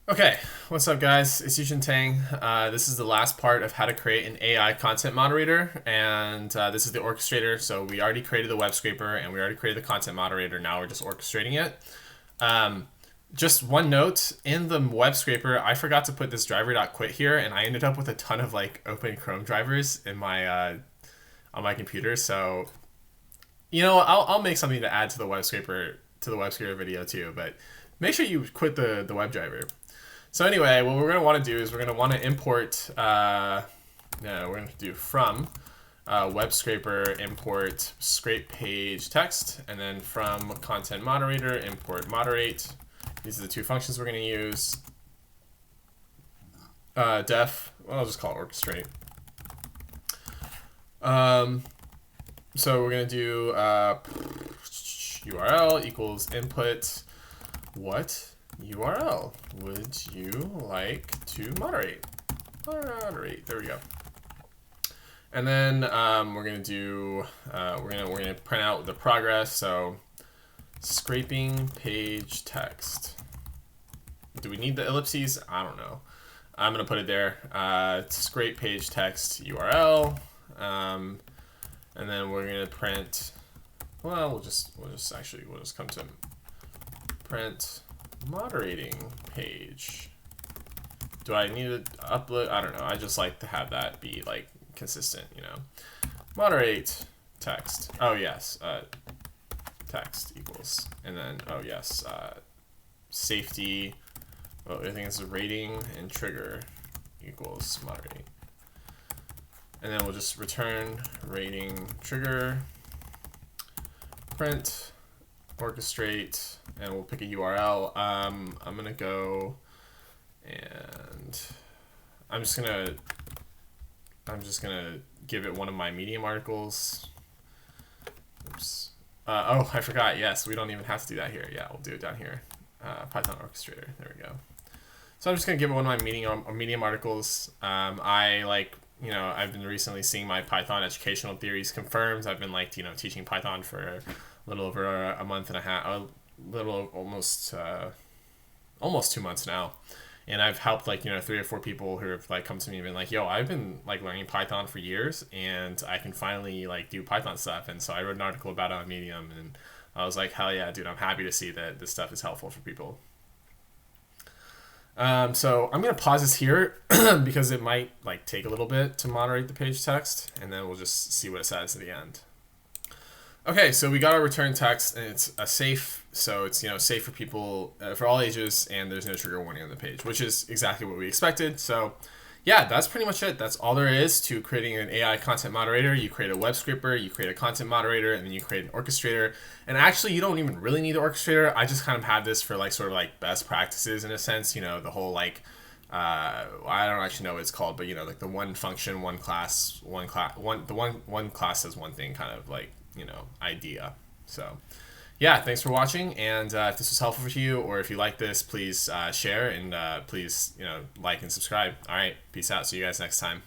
Okay, what's up guys? It's Yushin Tang. This is the last part of how to create an AI content moderator, and this is the orchestrator. So we already created the web scraper and we already created the content moderator. Now we're just orchestrating it. Just one note, in the web scraper, I forgot to put this driver.quit here, and I ended up with a ton of like open Chrome drivers in my on my computer. So I'll make something to add to the web scraper video too, but make sure you quit the web driver. So anyway, what we're going to want to do is we're going to want to import, we're going to do from web scraper import scrape page text, and then from content moderator import moderate. These are the two functions we're going to use. Def, well, I'll just call it orchestrate. So we're going to do URL equals input what URL would you like to moderate? Moderate. There we go. And then we're gonna do we're gonna print out the progress. So scraping page text. Do we need the ellipses? I don't know. I'm gonna put it there. Scrape page text URL, and then we're gonna print. Well, we'll just come to print moderating page. Do I need to upload? I don't know. I just like to have that be like consistent, Moderate text. Oh yes, text equals, and then oh yes, safety. Well, I think it's a rating and trigger equals moderating, and then we'll just return rating trigger. Print orchestrate, and we'll pick a URL. I'm gonna go, and I'm just gonna give it one of my Medium articles. Oops. Oh, I forgot. Yes, we don't even have to do that here. Yeah, we'll do it down here. Python orchestrator. There we go. So I'm just gonna give it one of my Medium articles. I've been recently seeing my Python educational theories confirmed. I've been teaching Python for a little over a month and a half, almost 2 months now, and I've helped 3 or 4 people who have come to me and been like, "Yo, I've been learning Python for years, and I can finally do Python stuff." And so I wrote an article about it on Medium, and I was like, "Hell yeah, dude! I'm happy to see that this stuff is helpful for people." So I'm gonna pause this here because it might take a little bit to moderate the page text, and then we'll just see what it says at the end. Okay, so we got our return text, and it's a safe, so it's safe for people for all ages, and there's no trigger warning on the page, which is exactly what we expected. So yeah, that's pretty much it. That's all there is to creating an AI content moderator. You create a web scraper, you create a content moderator, and then you create an orchestrator. And actually, you don't even really need an orchestrator. I just kind of had this for sort of best practices in a sense. The whole I don't actually know what it's called, but the one function, one class, one class does one thing kind of idea. So yeah, thanks for watching, and if this was helpful for you, or if you like this, please share, and please like and subscribe. All right, peace out. See you guys next time.